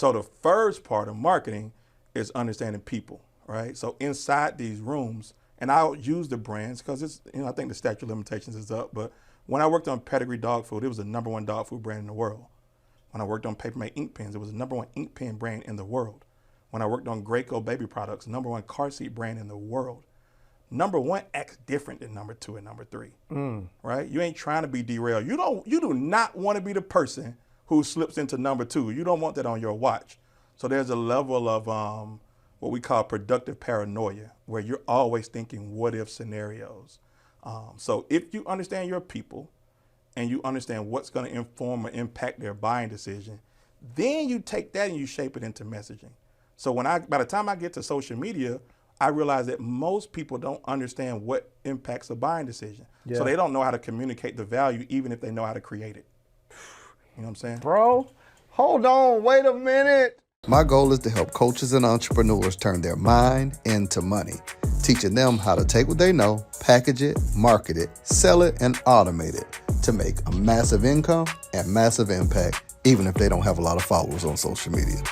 So the first part of marketing is understanding people, right? So inside these rooms, and I'll use the brands because it's, I think the statute of limitations is up, but when I worked on Pedigree Dog Food, it was the #1 dog food brand in the world. When I worked on Paper Mate ink pens, it was the #1 ink pen brand in the world. When I worked on Graco baby products, #1 car seat brand in the world. #1 acts different than #2 and #3, right? You ain't trying to be derailed. You do not want to be the person who slips into #2. You don't want that on your watch. So there's a level of what we call productive paranoia, where you're always thinking what if scenarios. So if you understand your people and you understand what's going to inform or impact their buying decision, then you take that and you shape it into messaging. So by the time I get to social media, I realize that most people don't understand what impacts a buying decision. Yeah. So they don't know how to communicate the value, even if they know how to create it. You know what I'm saying? Bro, hold on, wait a minute. My goal is to help coaches and entrepreneurs turn their mind into money, teaching them how to take what they know, package it, market it, sell it, and automate it to make a massive income and massive impact, even if they don't have a lot of followers on social media.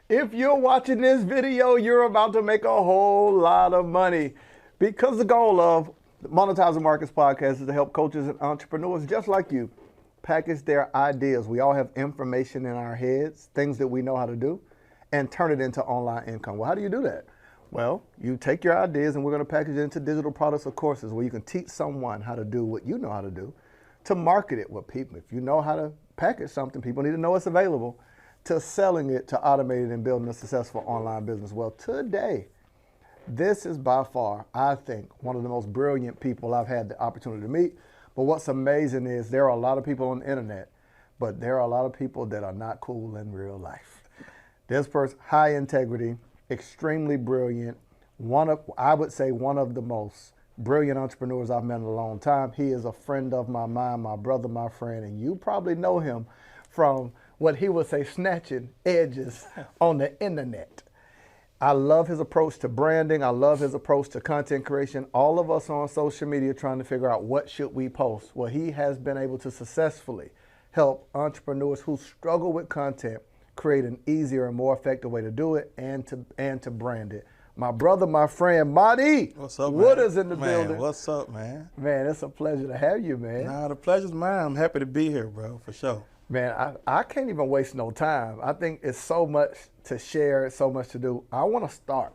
If you're watching this video, you're about to make a whole lot of money, because the goal of the Monetizing Markets podcast is to help coaches and entrepreneurs just like you package their ideas. We all have information in our heads, things that we know how to do, and turn it into online income. Well, how do you do that? Well, you take your ideas and we're going to package it into digital products or courses where you can teach someone how to do what you know how to do, to market it with people. If you know how to package something, people need to know it's available, to selling it, to automating and building a successful online business. Well, today, this is by far, I think, one of the most brilliant people I've had the opportunity to meet. But what's amazing is there are a lot of people on the internet, but there are a lot of people that are not cool in real life. This person, high integrity, extremely brilliant, I would say one of the most brilliant entrepreneurs I've met in a long time. He is a friend of my mind, my brother, my friend, and you probably know him from what he would say, snatching edges on the internet. I love his approach to branding. I love his approach to content creation. All of us on social media trying to figure out what should we post. Well, he has been able to successfully help entrepreneurs who struggle with content create an easier and more effective way to do it and to brand it. My brother, my friend, Mahdi Woodard is in the building. What's up, man? Man, it's a pleasure to have you, man. Nah, the pleasure's mine. I'm happy to be here, bro, for sure. Man, I can't even waste no time. I think it's so much to share, so much to do. I want to start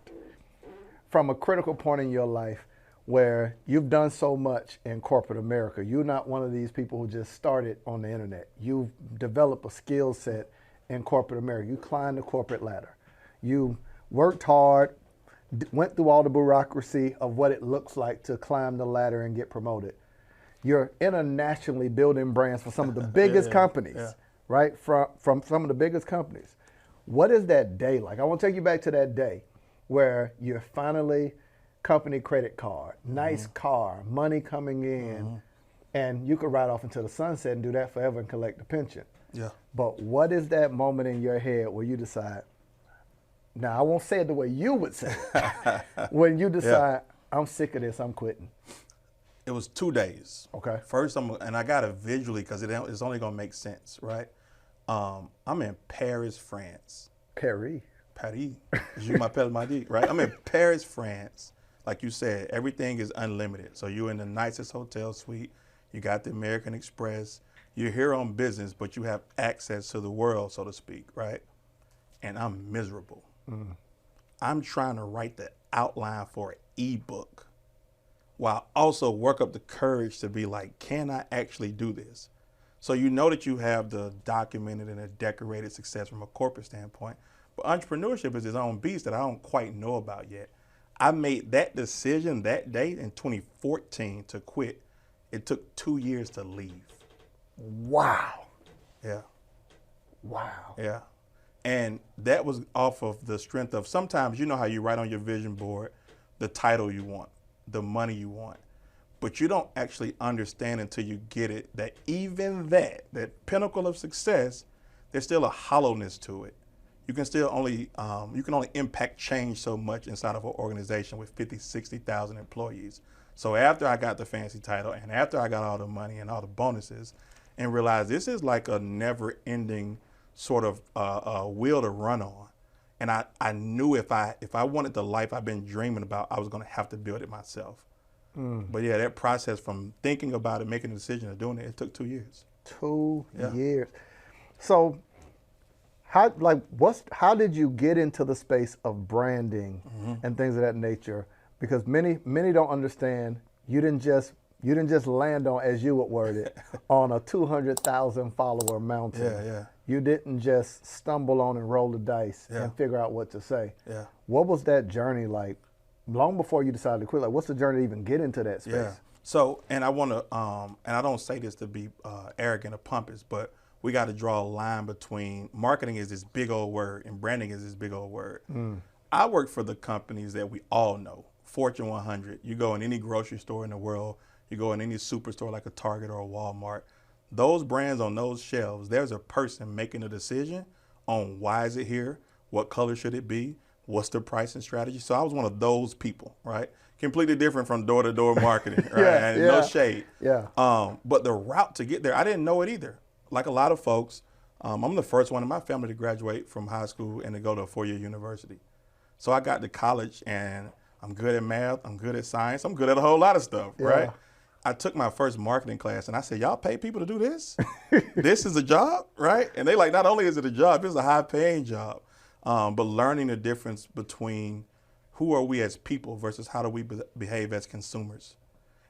from a critical point in your life where you've done so much in corporate America. You're not one of these people who just started on the internet. You've developed a skill set in corporate America. You climbed the corporate ladder. You worked hard, went through all the bureaucracy of what it looks like to climb the ladder and get promoted. You're internationally building brands for some of the biggest companies, right? From some of the biggest companies. What is that day like? I want to take you back to that day where you're finally company credit card, nice car, money coming in, and you could ride off into the sunset and do that forever and collect the pension. Yeah. But what is that moment in your head where you decide, now I won't say it the way you would say it, when you decide, I'm sick of this, I'm quitting? It was 2 days. Okay. First, and I got it visually because it's only going to make sense, right? I'm in Paris, France. Paris. Je m'appelle Mahdi, right? I'm in Paris, France. Like you said, everything is unlimited. So you're in the nicest hotel suite. You got the American Express. You're here on business, but you have access to the world, so to speak, right? And I'm miserable. I'm trying to write the outline for an ebook while also work up the courage to be like, can I actually do this? So you know that you have the documented and the decorated success from a corporate standpoint, but entrepreneurship is its own beast that I don't quite know about yet. I made that decision that day in 2014 to quit. It took 2 years to leave. Wow. Yeah. Wow. Yeah. And that was off of the strength of, sometimes you know how you write on your vision board the title you want, the money you want, but you don't actually understand until you get it that even that pinnacle of success, there's still a hollowness to it. You can still only, you can only impact change so much inside of an organization with 50, 60,000 employees. So after I got the fancy title and after I got all the money and all the bonuses and realized this is like a never ending sort of wheel to run on. And I knew if I wanted the life I've been dreaming about, I was going to have to build it myself. But yeah, that process from thinking about it, making a decision, and doing it, it took 2 years. 2 years. So how did you get into the space of branding and things of that nature? Because many don't understand you didn't just land on, as you would word it, on a 200,000 follower mountain. Yeah. You didn't just stumble on and roll the dice and figure out what to say. Yeah. What was that journey like? Long before you decided to quit, like what's the journey to even get into that space? Yeah. So, and I want to, and I don't say this to be arrogant or pompous, but we got to draw a line between marketing is this big old word and branding is this big old word. I work for the companies that we all know, Fortune 100. You go in any grocery store in the world, you go in any superstore like a Target or a Walmart, those brands on those shelves, there's a person making a decision on why is it here, what color should it be, what's the pricing strategy. So I was one of those people, right? Completely different from door-to-door marketing, right? No shade. Yeah. But the route to get there, I didn't know it either. Like a lot of folks, I'm the first one in my family to graduate from high school and to go to a 4-year university. So I got to college and I'm good at math, I'm good at science, I'm good at a whole lot of stuff, right? I took my first marketing class and I said, y'all pay people to do this? This is a job, right? And they like, not only is it a job, it's a high paying job. But learning the difference between who are we as people versus how do we behave as consumers?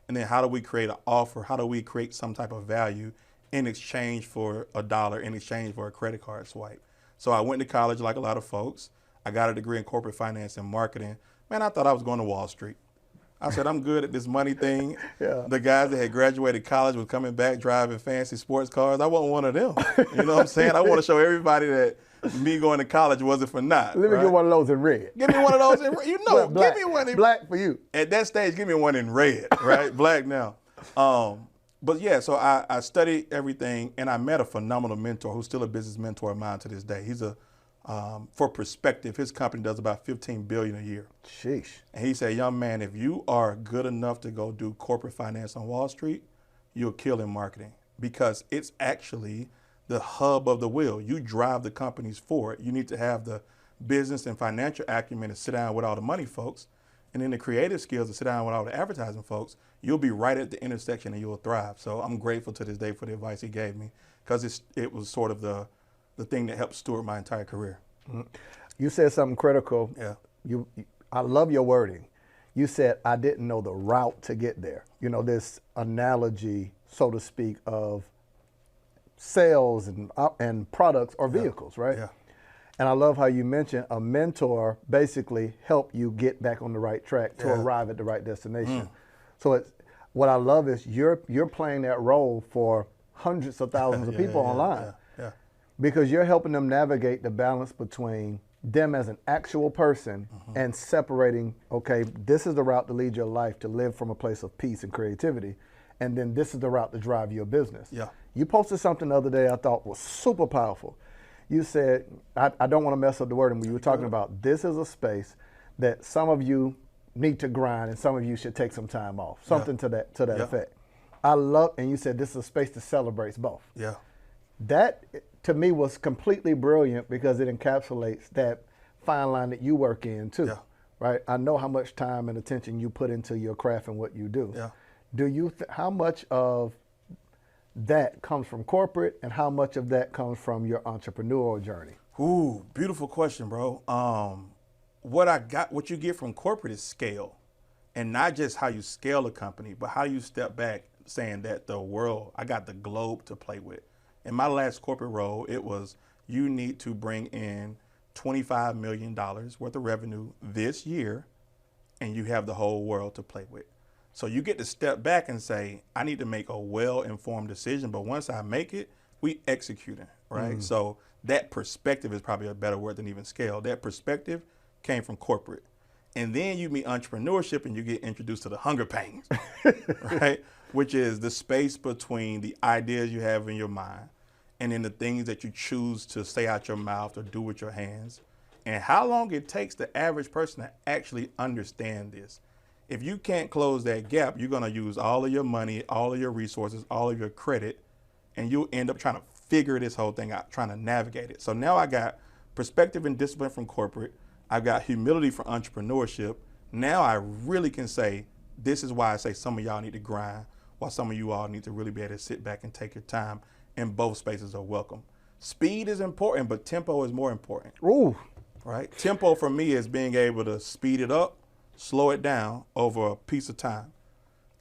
And then how do we create an offer? How do we create some type of value in exchange for $1, in exchange for a credit card swipe? So I went to college like a lot of folks. I got a degree in corporate finance and marketing. Man, I thought I was going to Wall Street. I said, I'm good at this money thing. The guys that had graduated college was coming back driving fancy sports cars. I wasn't one of them. You know what I'm saying? I want to show everybody that me going to college wasn't for naught. Let me get one of those in red. Give me one of those in red. You know, black, give me one in black for you. At that stage, give me one in red, right? Black now. But yeah, so I studied everything and I met a phenomenal mentor who's still a business mentor of mine to this day. He's for perspective, his company does about $15 billion a year. Sheesh. And he said, young man, if you are good enough to go do corporate finance on Wall Street, you'll kill in marketing because it's actually the hub of the wheel. You drive the companies forward. You need to have the business and financial acumen to sit down with all the money folks, and then the creative skills to sit down with all the advertising folks. You'll be right at the intersection and you'll thrive. So I'm grateful to this day for the advice he gave me because it was sort of the thing that helped steward my entire career. You said something critical. Yeah. I love your wording. You said, I didn't know the route to get there. You know, this analogy, so to speak, of sales and products or vehicles, right? Yeah. And I love how you mentioned a mentor basically helped you get back on the right track to arrive at the right destination. So what I love is you're playing that role for hundreds of thousands of people online. Because you're helping them navigate the balance between them as an actual person and separating, okay, this is the route to lead your life, to live from a place of peace and creativity, and then this is the route to drive your business. You posted something the other day I thought was super powerful. You said, I don't want to mess up the wording, but you were talking about this is a space that some of you need to grind and some of you should take some time off, something to that effect. I love, and you said this is a space that celebrates both. That, to me, was completely brilliant because it encapsulates that fine line that you work in too, right? I know how much time and attention you put into your craft and what you do. Do you, how much of that comes from corporate and how much of that comes from your entrepreneurial journey? Ooh, beautiful question, bro. What you get from corporate is scale, and not just how you scale a company, but how you step back saying that I got the globe to play with. In my last corporate role, it was you need to bring in $25 million worth of revenue this year, and you have the whole world to play with. So you get to step back and say, I need to make a well-informed decision, but once I make it, we executing, right? So that perspective is probably a better word than even scale. That perspective came from corporate. And then you meet entrepreneurship and you get introduced to the hunger pains, right? Which is the space between the ideas you have in your mind and then the things that you choose to say out your mouth or do with your hands, and how long it takes the average person to actually understand this. If you can't close that gap, you're gonna use all of your money, all of your resources, all of your credit, and you'll end up trying to figure this whole thing out, trying to navigate it. So now I got perspective and discipline from corporate. I've got humility for entrepreneurship. Now I really can say, this is why I say some of y'all need to grind, while some of you all need to really be able to sit back and take your time, and both spaces are welcome. Speed is important, but tempo is more important. Ooh. Right? Tempo for me is being able to speed it up, slow it down over a piece of time.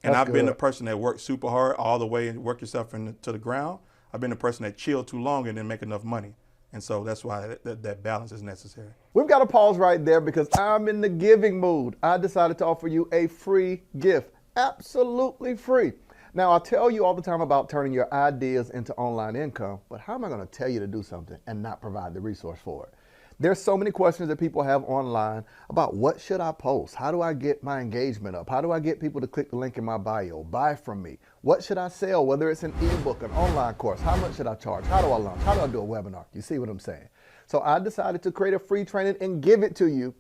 And I've been the person that worked super hard all the way and work yourself into the ground. I've been the person that chilled too long and didn't make enough money. And so that's why that balance is necessary. We've got to pause right there because I'm in the giving mood. I decided to offer you a free gift, absolutely free. Now, I tell you all the time about turning your ideas into online income, but how am I going to tell you to do something and not provide the resource for it? There's so many questions that people have online about what should I post? How do I get my engagement up? How do I get people to click the link in my bio, buy from me? What should I sell, whether it's an ebook, an online course? How much should I charge? How do I launch? How do I do a webinar? You see what I'm saying? So I decided to create a free training and give it to you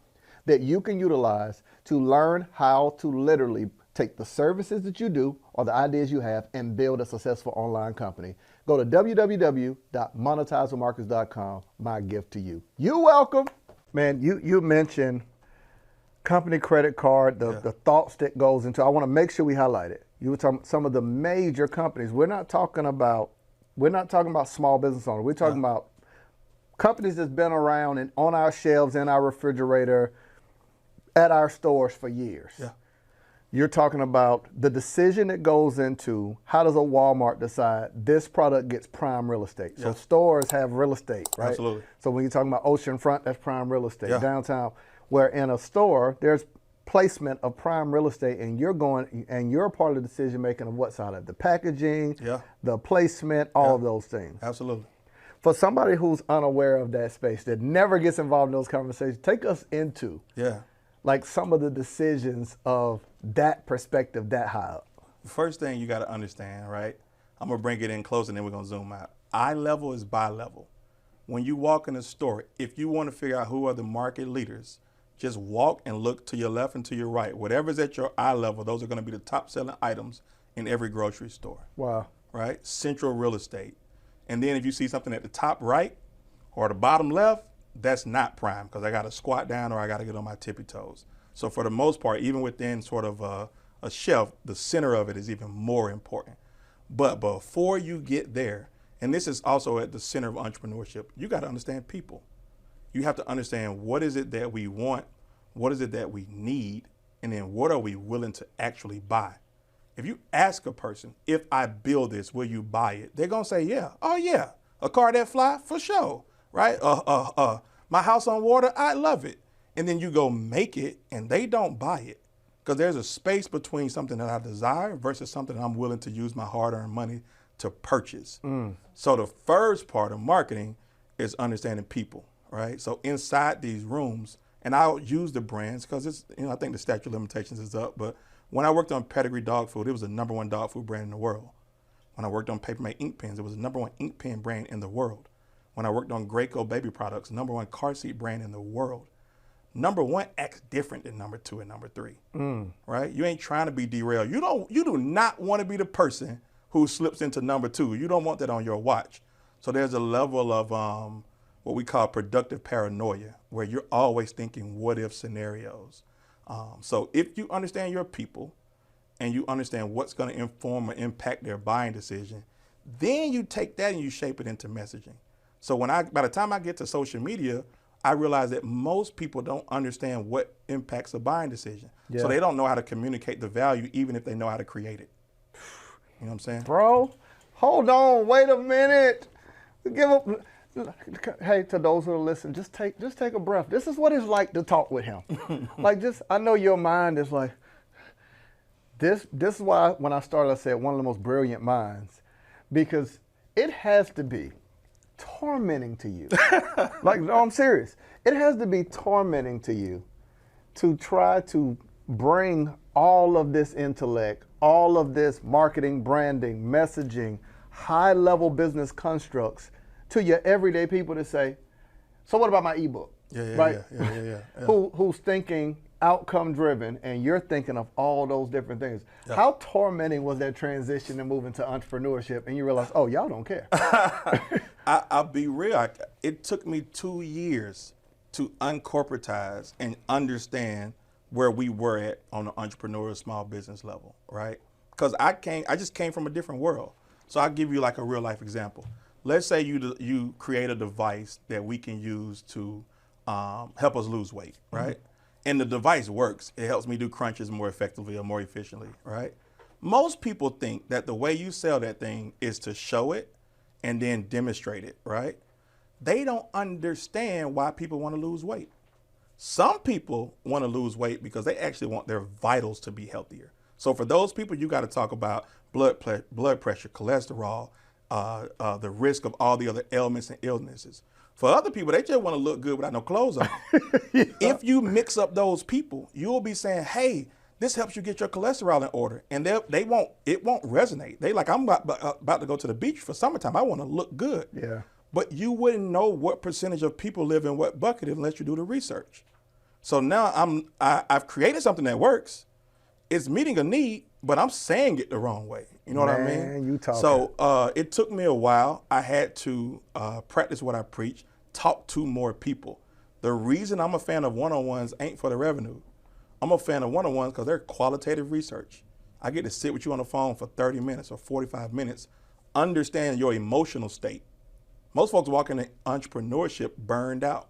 that you can utilize to learn how to literally take the services that you do or the ideas you have and build a successful online company. Go to www.monetizingmarkets.com, my gift to you. You're welcome. Man, you mentioned company credit card, the thoughts that goes into, I want to make sure we highlight it. You were talking some of the major companies. We're not talking about small business owners. We're talking about companies that's been around and on our shelves, in our refrigerator, at our stores for years. Yeah. You're talking about the decision that goes into how does a Walmart decide this product gets prime real estate. So stores have real estate, right? Absolutely. So when you're talking about oceanfront, that's prime real estate. Downtown, where in a store, there's placement of prime real estate and you're part of the decision making of what side of the packaging, the placement, all of those things. Absolutely. For somebody who's unaware of that space, that never gets involved in those conversations, take us into like some of the decisions of that perspective that high up. First thing you got to understand, right? I'm going to bring it in close and then we're going to zoom out. Eye level is buy level. When you walk in a store, if you want to figure out who are the market leaders, just walk and look to your left and to your right. Whatever's at your eye level, those are going to be the top selling items in every grocery store. Wow. Right? Central real estate. And then if you see something at the top right or the bottom left, that's not prime because I got to squat down or I got to get on my tippy toes. So for the most part, even within sort of a shelf, the center of it is even more important. But before you get there, and this is also at the center of entrepreneurship, you got to understand people. You have to understand what is it that we want, what is it that we need, and then what are we willing to actually buy. If you ask a person, if I build this, will you buy it? They're going to say, yeah. Oh, yeah. A car that fly? For sure. Right? My house on water? I love it. And then you go make it and they don't buy it because there's a space between something that I desire versus something that I'm willing to use my hard-earned money to purchase. So the first part of marketing is understanding people, right? So inside these rooms, and I'll use the brands because it's, I think the statute of limitations is up, but when I worked on Pedigree Dog Food, it was the #1 dog food brand in the world. When I worked on Paper Mate ink pens, it was the #1 ink pen brand in the world. When I worked on Graco baby products, #1 car seat brand in the world. #1 acts different than #2 and #3, right? You ain't trying to be derailed. You do not want to be the person who slips into #2. You don't want that on your watch. So there's a level of what we call productive paranoia, where you're always thinking what if scenarios. So if you understand your people and you understand what's going to inform or impact their buying decision, then you take that and you shape it into messaging. So by the time I get to social media, I realize that most people don't understand what impacts a buying decision. So they don't know how to communicate the value, even if they know how to create it. You know what I'm saying? Bro, hold on, wait a minute. Hey, to those who are listening, just take a breath. This is what it's like to talk with him. I know your mind is like, this is why when I started, I said one of the most brilliant minds, because it has to be tormenting to you. No, I'm serious. It has to be tormenting to you to try to bring all of this intellect, all of this marketing, branding, messaging, high-level business constructs to your everyday people to say, so what about my ebook? Yeah. Who's thinking outcome driven and you're thinking of all those different things. Yeah. How tormenting was that transition to move into entrepreneurship and you realize, oh, y'all don't care? I'll be real. It took me 2 years to uncorporatize and understand where we were at on the entrepreneurial small business level, right? Because I just came from a different world. So I'll give you like a real life example. Let's say you create a device that we can use to help us lose weight, right? Mm-hmm. And the device works. It helps me do crunches more effectively or more efficiently, right? Most people think that the way you sell that thing is to show it and then demonstrate it, right? They don't understand why people want to lose weight. Some people want to lose weight because they actually want their vitals to be healthier. So for those people, you got to talk about blood pressure, cholesterol, the risk of all the other ailments and illnesses. For other people, they just want to look good without no clothes on. Yeah. If you mix up those people, you'll be saying, hey, this helps you get your cholesterol in order. And it won't resonate. They like, I'm about to go to the beach for summertime. I want to look good. Yeah. But you wouldn't know what percentage of people live in what bucket unless you do the research. So now I've created something that works. It's meeting a need, but I'm saying it the wrong way. You know what I mean? You talking. So it took me a while. I had to practice what I preach, talk to more people. The reason I'm a fan of one-on-ones ain't for the revenue. I'm a fan of one-on-ones because they're qualitative research. I get to sit with you on the phone for 30 minutes or 45 minutes, understand your emotional state. Most folks walk into entrepreneurship burned out,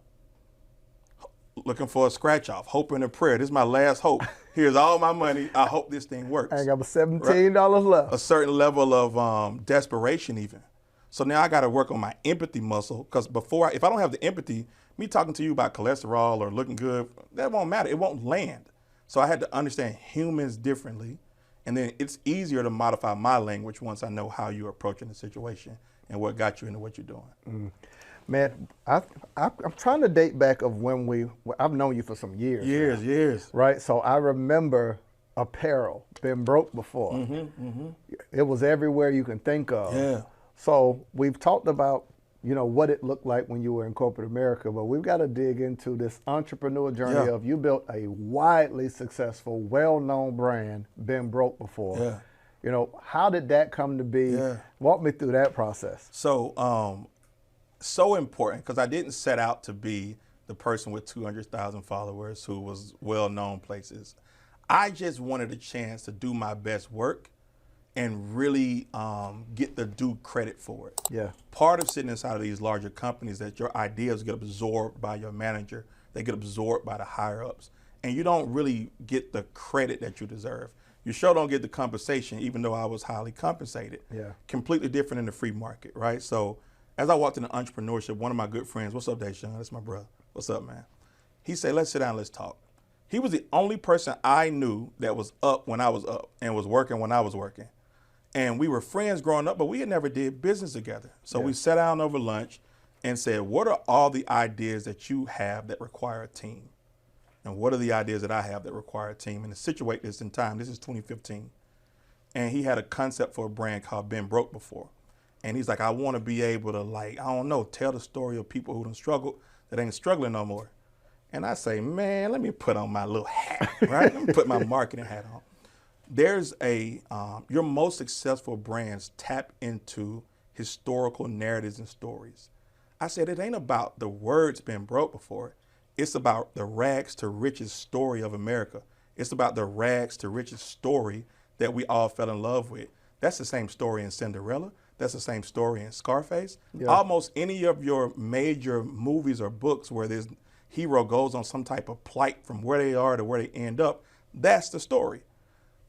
looking for a scratch off, hoping and prayer. This is my last hope. Here's all my money. I hope this thing works. I got $17 left. A certain level of desperation even. So now I got to work on my empathy muscle because if I don't have the empathy, me talking to you about cholesterol or looking good, that won't matter. It won't land. So I had to understand humans differently. And then it's easier to modify my language once I know how you're approaching the situation and what got you into what you're doing. Mm. Man, I'm trying to date back of when I've known you for some years. Years. Right, so I remember apparel, been broke before. Mm-hmm, mm-hmm. It was everywhere you can think of. Yeah. So we've talked about, what it looked like when you were in corporate America, but we've got to dig into this entrepreneur journey of you built a widely successful, well-known brand, been broke before. Yeah. How did that come to be? Yeah. Walk me through that process. So important because I didn't set out to be the person with 200,000 followers who was well-known places. I just wanted a chance to do my best work and really get the due credit for it. Yeah. Part of sitting inside of these larger companies that your ideas get absorbed by your manager, they get absorbed by the higher ups, and you don't really get the credit that you deserve. You sure don't get the compensation, even though I was highly compensated. Yeah. Completely different in the free market, right? So as I walked into entrepreneurship, one of my good friends, what's up, Deshaun? That's my brother. What's up, man? He said, let's sit down, let's talk. He was the only person I knew that was up when I was up and was working when I was working. And we were friends growing up, but we had never did business together. So we sat down over lunch and said, what are all the ideas that you have that require a team? And what are the ideas that I have that require a team? And to situate this in time, this is 2015. And he had a concept for a brand called Been Broke Before. And he's like, I want to be able to tell the story of people who done struggled that ain't struggling no more. And I say, man, let me put on my little hat, right? Let me put my marketing hat on. There's your most successful brands tap into historical narratives and stories. I said, it ain't about the words being broke before. It's about the rags to riches story of America. It's about the rags to riches story that we all fell in love with. That's the same story in Cinderella. That's the same story in Scarface. Yeah. Almost any of your major movies or books where this hero goes on some type of plight from where they are to where they end up, that's the story.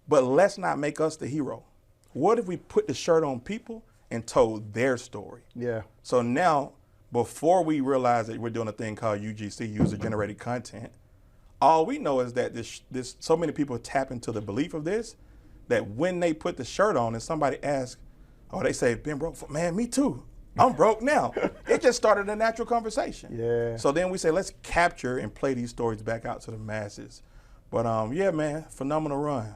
But let's not make us the hero. What if we put the shirt on people and told their story? Yeah. So now, before we realize that we're doing a thing called UGC, user-generated content, all we know is that this so many people tap into the belief of this, that when they put the shirt on and somebody asks, they say, been broke, man, me too. I'm broke now. It just started a natural conversation. Yeah. So then we say, let's capture and play these stories back out to the masses. But man, phenomenal run.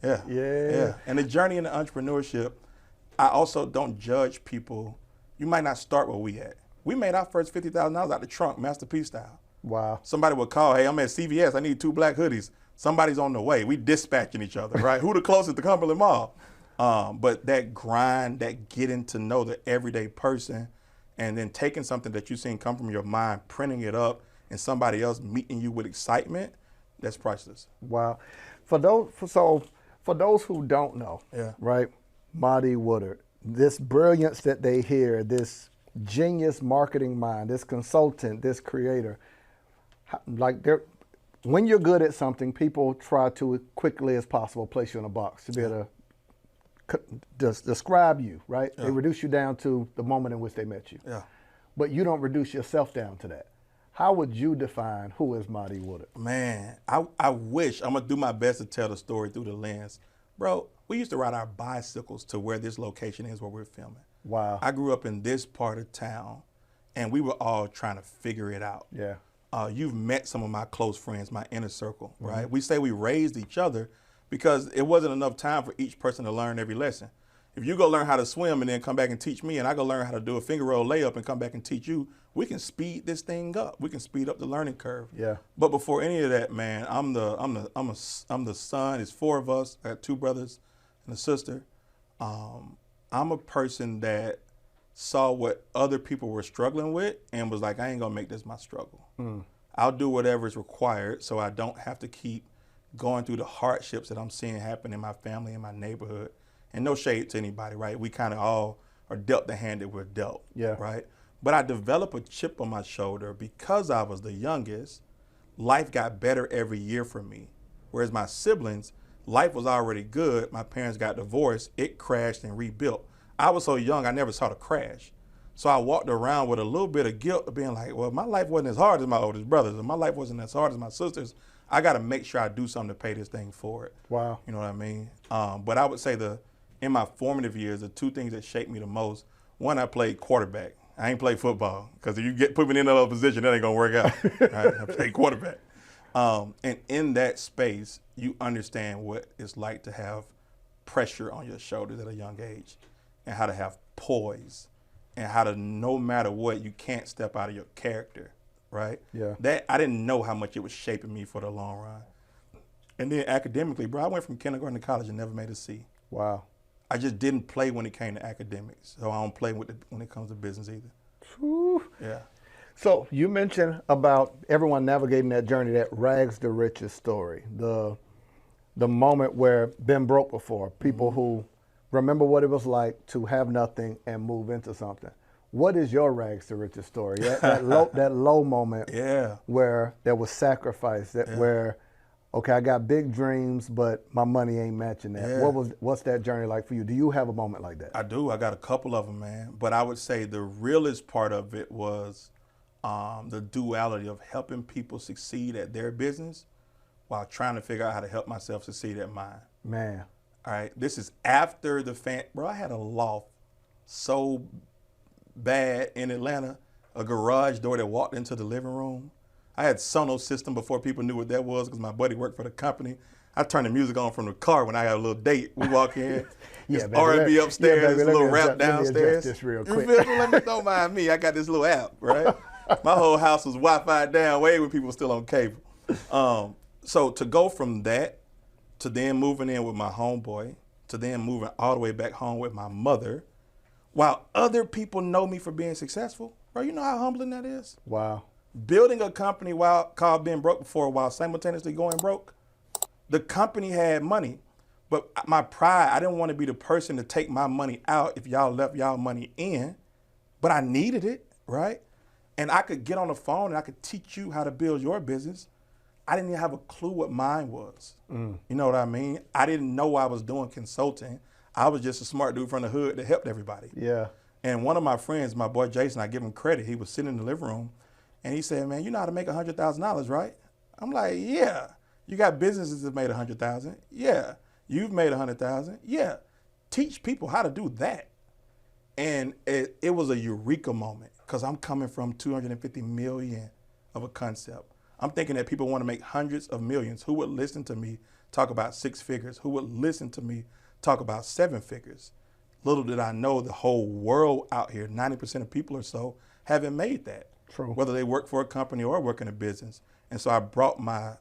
Yeah. And the journey into entrepreneurship, I also don't judge people. You might not start where we at. We made our first $50,000 out the trunk, masterpiece style. Wow. Somebody would call, hey, I'm at CVS, I need 2 black hoodies. Somebody's on the way. We dispatching each other, right? Who the closest to Cumberland Mall? But that grind, that getting to know the everyday person, and then taking something that you've seen come from your mind, printing it up, and somebody else meeting you with excitement, that's priceless. Wow. For those who don't know, Yeah. right? Mahdi Woodard, this brilliance that they hear, this genius marketing mind, this consultant, this creator, like when you're good at something, people try to quickly as possible place you in a box to be able to describe you, right? Yeah. They reduce you down to the moment in which they met you. Yeah. But you don't reduce yourself down to that. How would you define who is Mahdi Woodard? Man, I wish, I'm gonna do my best to tell the story through the lens. Bro, we used to ride our bicycles to where this location is where we're filming. Wow. I grew up in this part of town, and we were all trying to figure it out. Yeah. You've met some of my close friends, my inner circle, right? We say we raised each other because it wasn't enough time for each person to learn every lesson. If you go learn how to swim and then come back and teach me, and I go learn how to do a finger roll layup and come back and teach you, we can speed this thing up. We can speed up the learning curve. Yeah. But before any of that, man, I'm the son. It's 4 of us. I got 2 brothers and a sister. I'm a person that saw what other people were struggling with and was like, I ain't gonna make this my struggle. I'll do whatever is required so I don't have to keep going through the hardships that I'm seeing happen in my family and my neighborhood. And no shade to anybody, right? We kind of all are dealt the hand that we're dealt, Yeah. right? But I developed a chip on my shoulder because I was the youngest. Life got better every year for me. Whereas my siblings, life was already good. My parents got divorced. It crashed and rebuilt. I was so young, I never saw the crash. So I walked around with a little bit of guilt of being like, well, my life wasn't as hard as my oldest brothers, and my life wasn't as hard as my sisters. I got to make sure I do something to pay this thing forward. Wow. You know what I mean? But I would say in my formative years, the 2 things that shaped me the most, one, I played quarterback. I ain't played football, because if you put me in another position, that ain't gonna work out. Right? I played quarterback. And in that space, you understand what it's like to have pressure on your shoulders at a young age, and how to have poise, and how to, no matter what, you can't step out of your character, right? Yeah. That, I didn't know how much it was shaping me for the long run. And then academically, bro, I went from kindergarten to college and never made a C. Wow. I just didn't play when it came to academics, so I don't play when it comes to business either. Whew. Yeah. So you mentioned about everyone navigating that journey, that rags to riches story, the moment where been broke before, people who remember what it was like to have nothing and move into something. What is your rags to riches story? That low moment, Yeah. where there was sacrifice, where, okay, I got big dreams, but my money ain't matching that. Yeah. What's that journey like for you? Do you have a moment like that? I do. I got a couple of them, man. But I would say the realest part of it was the duality of helping people succeed at their business while trying to figure out how to help myself succeed at mine. Man. All right. This is after bro, I had a loft so bad in Atlanta, a garage door that walked into the living room. I had Sonos system before people knew what that was, because my buddy worked for the company. I turned the music on from the car when I had a little date. We walk in, it's R&B upstairs, there's a little rap downstairs. This real You quick. feel me? Let me, don't mind me. I got this little app, right? My whole house was Wi-Fi down way when people were still on cable. So to go from that to then moving in with my homeboy, to then moving all the way back home with my mother, while other people know me for being successful, bro, you know how humbling that is? Wow. Building a company called Being Broke Before while simultaneously going broke. The company had money, but my pride, I didn't want to be the person to take my money out if y'all left y'all money in, but I needed it, right? And I could get on the phone and I could teach you how to build your business. I didn't even have a clue what mine was. You know what I mean? I didn't know I was doing consulting. I was just a smart dude from the hood that helped everybody. Yeah. And one of my friends, my boy Jason, I give him credit. He was sitting in the living room and he said, man, you know how to make $100,000, right? I'm like, yeah. You got businesses that made $100,000? Yeah. You've made $100,000? Yeah. Teach people how to do that. And it was a eureka moment, because I'm coming from 250 million of a concept. I'm thinking that people want to make hundreds of millions. Who would listen to me talk about 6 figures? Who would listen to me talk about 7 figures? Little did I know the whole world out here, 90% of people or so, haven't made that. True. whether they work for a company or work in a business. And so I brought my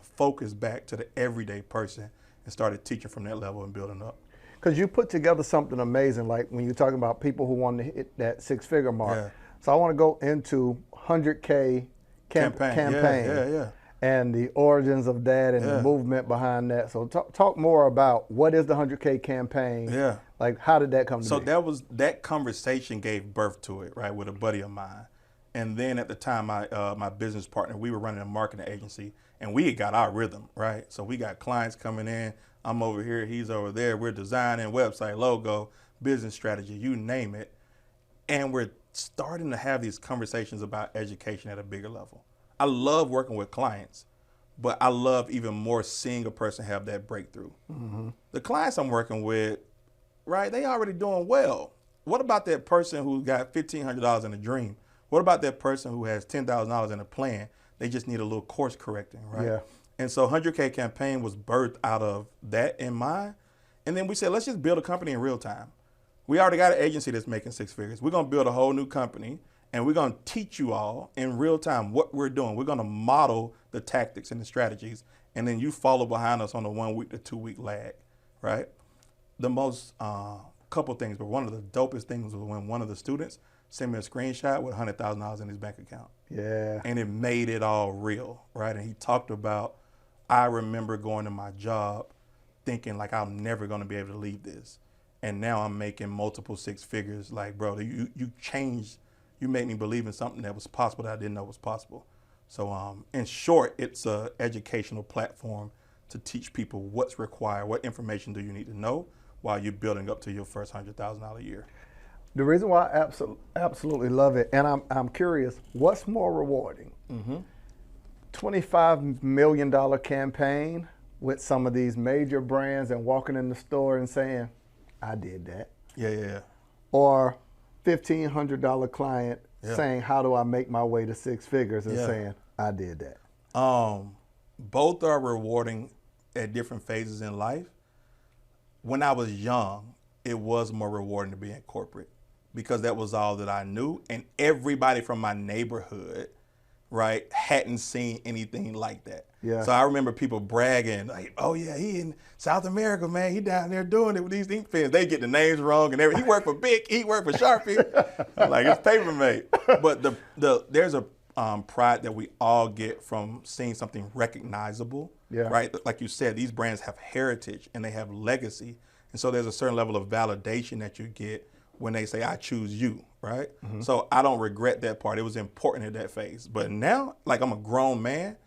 focus back to the everyday person and started teaching from that level and building up. Because you put together something amazing, like when you're talking about people who want to hit that six-figure mark. Yeah. So I want to go into 100K campaign. Yeah. And the origins of that and the movement behind that. So talk more about what is the 100K campaign? Yeah. Like, how did that come to be? So that conversation gave birth to it, right, with a buddy of mine. And then at the time, my business partner, we were running a marketing agency, and we had got our rhythm, right? So we got clients coming in. I'm over here, he's over there. We're designing website, logo, business strategy, you name it. And we're starting to have these conversations about education at a bigger level. I love working with clients, but I love even more seeing a person have that breakthrough. Mm-hmm. The clients I'm working with, right, they already doing well. What about that person who got $1,500 in a dream? What about that person who has $10,000 in a plan? They just need a little course correcting, right? Yeah. And so 100K campaign was birthed out of that in mind. And then we said, let's just build a company in real time. We already got an agency that's making six figures. We're going to build a whole new company, and we're going to teach you all in real time what we're doing. We're going to model the tactics and the strategies, and then you follow behind us on a 1 week to 2 week lag, right? The most couple things, but one of the dopest things was when one of the students sent me a screenshot with $100,000 in his bank account. Yeah. And it made it all real, right? And he talked about, I remember going to my job thinking like I'm never going to be able to leave this. And now I'm making multiple six figures. Like, bro, you changed, you made me believe in something that was possible that I didn't know was possible. So in short, it's an educational platform to teach people what's required, what information do you need to know while you're building up to your first $100,000 a year. The reason why I absolutely love it, and I'm curious, what's more rewarding? Mm-hmm. $25 million campaign with some of these major brands and walking in the store and saying, I did that. Yeah. Or $1,500 client saying, how do I make my way to six figures, and saying, I did that. Both are rewarding at different phases in life. When I was young, it was more rewarding to be in corporate because that was all that I knew. And everybody from my neighborhood, right, hadn't seen anything like that. Yeah. So I remember people bragging like, oh yeah, he in South America, man. He down there doing it with these ink pens. They get the names wrong and everything. He worked for Bic, he worked for Sharpie. I'm like, it's paper mate. But there's a pride that we all get from seeing something recognizable, right? Like you said, these brands have heritage and they have legacy. And so there's a certain level of validation that you get when they say, I choose you, right? Mm-hmm. So I don't regret that part. It was important at that phase. But now, like I'm a grown man,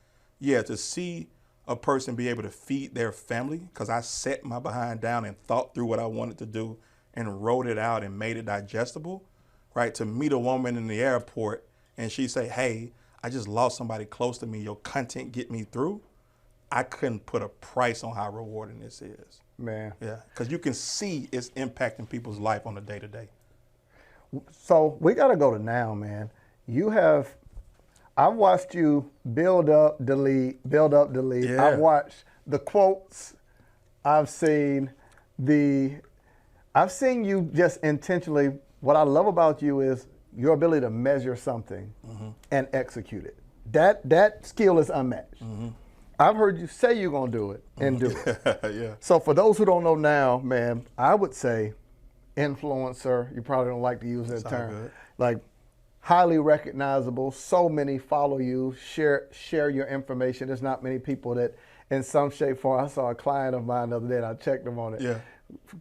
to see a person be able to feed their family, because I set my behind down and thought through what I wanted to do and wrote it out and made it digestible, right? To meet a woman in the airport and she say, hey, I just lost somebody close to me. Your content get me through. I couldn't put a price on how rewarding this is. Man. Yeah, because you can see it's impacting people's life on a day-to-day. So we got to go to now, man. I've watched you build up, delete. Yeah. I've watched the quotes. I've seen you just intentionally, what I love about you is your ability to measure something and execute it. That skill is unmatched. Mm-hmm. I've heard you say you're going to do it and do it. Yeah. So for those who don't know now, man, I would say influencer. You probably don't like to use that term. Good. Like highly recognizable. So many follow you, share your information. There's not many people that in some shape, form. I saw a client of mine the other day and I checked him on it. Yeah.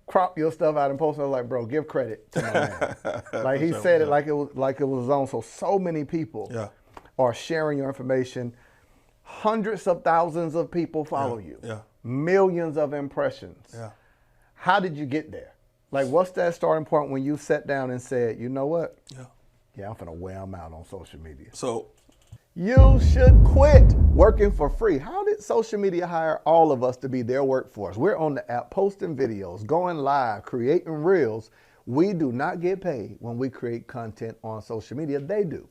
Crop your stuff out and post it. I was like, bro, give credit to my man. Like he said it like it was his own. So many people are sharing your information. Hundreds of thousands of people follow you. Yeah. Millions of impressions. Yeah. How did you get there? Like, what's that starting point when you sat down and said, you know what? Yeah, I'm finna wear them out on social media. So, you should quit working for free. How did social media hire all of us to be their workforce? We're on the app posting videos, going live, creating reels. We do not get paid when we create content on social media. They do.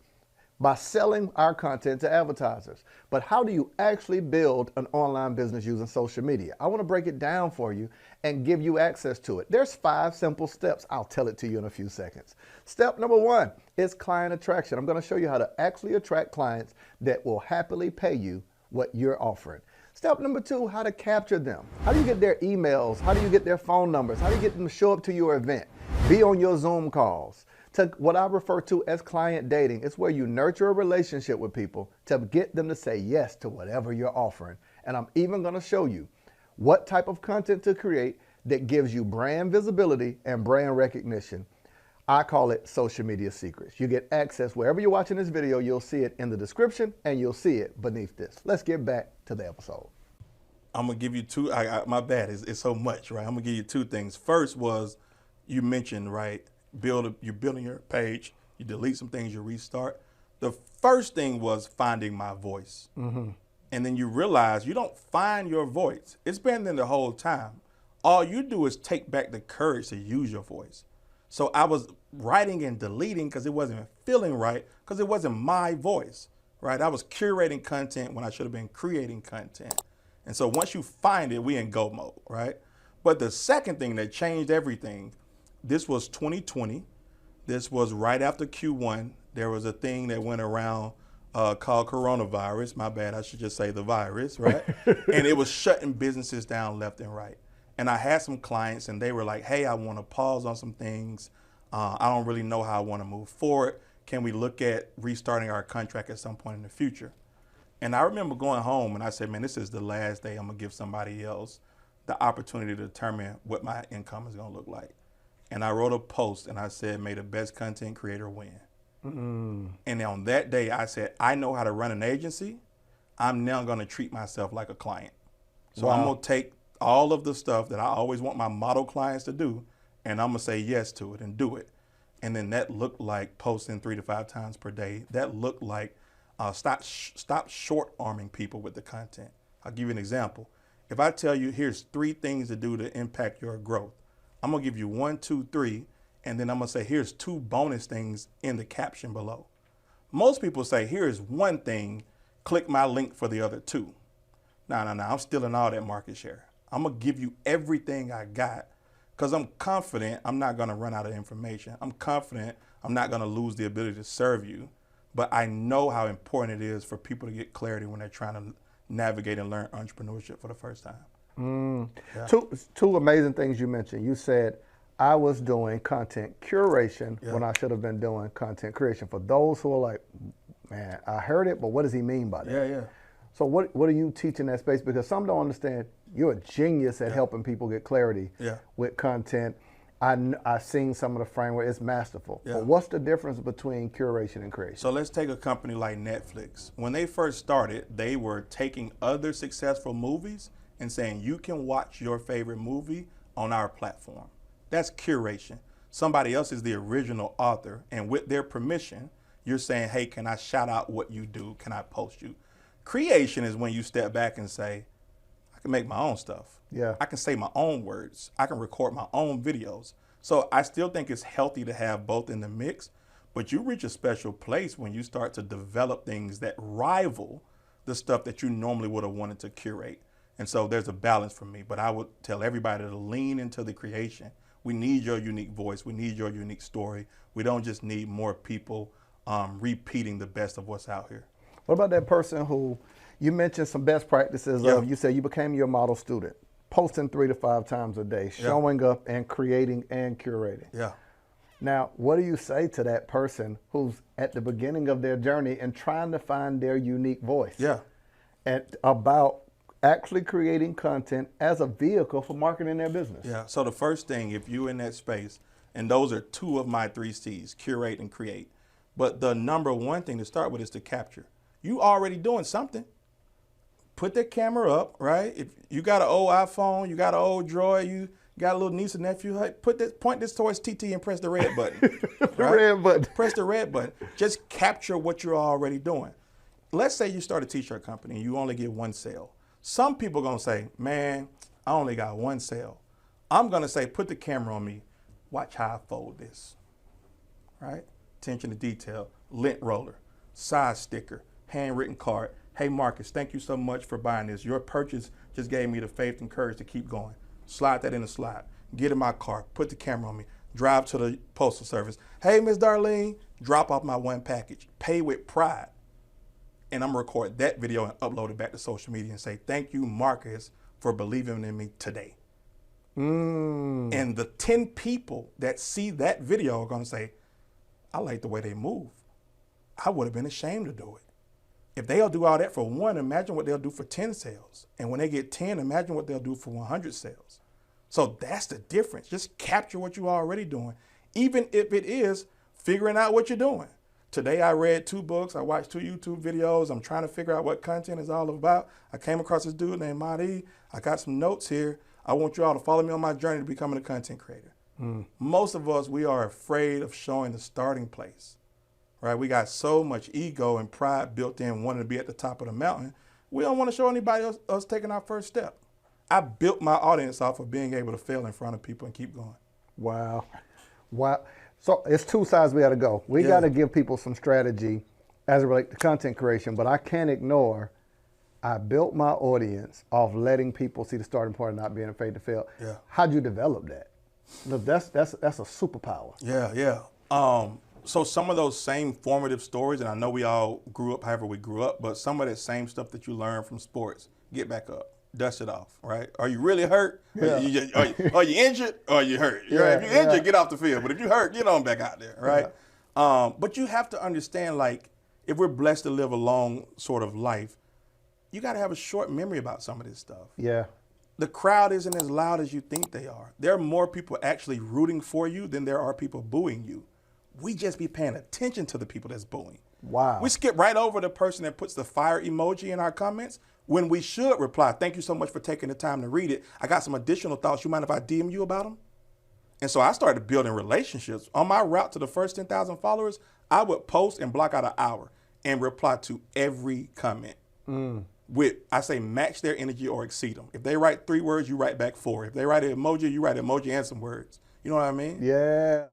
by selling our content to advertisers. But how do you actually build an online business using social media? I want to break it down for you and give you access to it. There's 5 simple steps. I'll tell it to you in a few seconds. Step number 1 is client attraction. I'm going to show you how to actually attract clients that will happily pay you what you're offering. Step number 2, how to capture them. How do you get their emails? How do you get their phone numbers? How do you get them to show up to your event? Be on your Zoom calls. To what I refer to as client dating. It's where you nurture a relationship with people to get them to say yes to whatever you're offering. And I'm even going to show you what type of content to create that gives you brand visibility and brand recognition. I call it social media secrets. You get access wherever you're watching this video. You'll see it in the description and you'll see it beneath this. Let's get back to the episode. I'm gonna give you 2. My bad. It's so much, right? I'm gonna give you 2 things. First was you mentioned, right? You're building your page. You delete some things. You restart. The first thing was finding my voice, and then you realize you don't find your voice. It's been there the whole time. All you do is take back the courage to use your voice. So I was writing and deleting because it wasn't feeling right, because it wasn't my voice, right? I was curating content when I should have been creating content. And so once you find it, we in go mode, right? But the second thing that changed everything, this was 2020. This was right after Q1. There was a thing that went around called coronavirus. My bad, I should just say the virus, right? And it was shutting businesses down left and right. And I had some clients and they were like, hey, I want to pause on some things. I don't really know how I want to move forward. Can we look at restarting our contract at some point in the future? And I remember going home and I said, man, this is the last day I'm going to give somebody else the opportunity to determine what my income is going to look like. And I wrote a post and I said, may the best content creator win. And on that day, I said, I know how to run an agency. I'm now going to treat myself like a client. So I'm going to take all of the stuff that I always want my model clients to do, and I'm going to say yes to it and do it. And then that looked like posting 3 to 5 times per day. That looked like stop short-arming people with the content. I'll give you an example. If I tell you, here's 3 things to do to impact your growth, I'm gonna give you 1, 2, 3, and then I'm gonna say, here's 2 bonus things in the caption below. Most people say, here's 1 thing, click my link for the other 2. No, I'm stealing all that market share. I'm gonna give you everything I got because I'm confident I'm not gonna run out of information. I'm confident I'm not gonna lose the ability to serve you, but I know how important it is for people to get clarity when they're trying to navigate and learn entrepreneurship for the first time. Yeah. Two amazing things you mentioned. You said I was doing content curation when I should have been doing content creation. For those who are like, man, I heard it, but what does he mean by that? Yeah. So what do you teach in that space? Because some don't understand. You're a genius at helping people get clarity with content. I've seen some of the framework. It's masterful. But what's the difference between curation and creation? So let's take a company like Netflix. When they first started, they were taking other successful movies and saying, you can watch your favorite movie on our platform. That's curation. Somebody else is the original author, and with their permission, you're saying, hey, can I shout out what you do? Can I post you? Creation is when you step back and say, I can make my own stuff. Yeah. I can say my own words. I can record my own videos. So I still think it's healthy to have both in the mix, but you reach a special place when you start to develop things that rival the stuff that you normally would have wanted to curate. And so there's a balance for me, but I would tell everybody to lean into the creation. We need your unique voice. We need your unique story. We don't just need more people repeating the best of what's out here. What about that person who, you mentioned some best practices of, you said you became your model student, posting 3 to 5 times a day, showing up and creating and curating. Yeah. Now, what do you say to that person who's at the beginning of their journey and trying to find their unique voice? Yeah. And about actually creating content as a vehicle for marketing their business. Yeah, so the first thing, if you're in that space, and those are 2 of my 3 C's, curate and create. But the number 1 thing to start with is to capture. You already doing something. Put that camera up, right? If you got an old iPhone, you got an old Droid, you got a little niece and nephew, hey, point this towards TT and press the red button. Red button. Press the red button. Just capture what you're already doing. Let's say you start a t-shirt company and you only get 1 sale. Some people are gonna say, man, I only got 1 sale. I'm gonna say, put the camera on me. Watch how I fold this, right? Attention to detail, lint roller. size sticker, handwritten card. Hey, Marcus, thank you so much for buying this. Your purchase just gave me the faith and courage to keep going. Slide that in the slide. Get in my car, put the camera on me, drive to the postal service. Hey, Miss Darlene, drop off my one package. Pay with pride. And I'm gonna record that video and upload it back to social media and say, thank you, Marcus, for believing in me today. And the 10 people that see that video are gonna say, I like the way they move. I would have been ashamed to do it. If they'll do all that for one, imagine what they'll do for 10 sales. And when they get 10, imagine what they'll do for 100 sales. So that's the difference. Just capture what you're already doing, even if it is figuring out what you're doing. Today I read 2 books, I watched 2 YouTube videos, I'm trying to figure out what content is all about. I came across this dude named Mahdi. I got some notes here. I want you all to follow me on my journey to becoming a content creator. Most of us, we are afraid of showing the starting place, right? We got so much ego and pride built in wanting to be at the top of the mountain. We don't want to show anybody else taking our first step. I built my audience off of being able to fail in front of people and keep going. Wow. So it's 2 sides we got to go. We got to give people some strategy as it relates to content creation, but I can't ignore, I built my audience off letting people see the starting point and not being afraid to fail. Yeah. How'd you develop that? Look, that's a superpower. Yeah. So some of those same formative stories, and I know we all grew up however we grew up, but some of that same stuff that you learn from sports, get back up. Dust it off, right? Are you really hurt? Yeah. Are you injured or are you hurt? Right? If you're injured, get off the field. But if you're hurt, get on back out there, right? But you have to understand, like, if we're blessed to live a long sort of life, you got to have a short memory about some of this stuff. Yeah. The crowd isn't as loud as you think they are. There are more people actually rooting for you than there are people booing you. We just be paying attention to the people that's booing. Wow. We skip right over the person that puts the fire emoji in our comments when we should reply, thank you so much for taking the time to read it. I got some additional thoughts. You mind if I DM you about them? And so I started building relationships. On my route to the first 10,000 followers, I would post and block out an hour and reply to every comment. With, I say, match their energy or exceed them. If they write 3 words, you write back 4. If they write an emoji, you write an emoji and some words. You know what I mean? Yeah.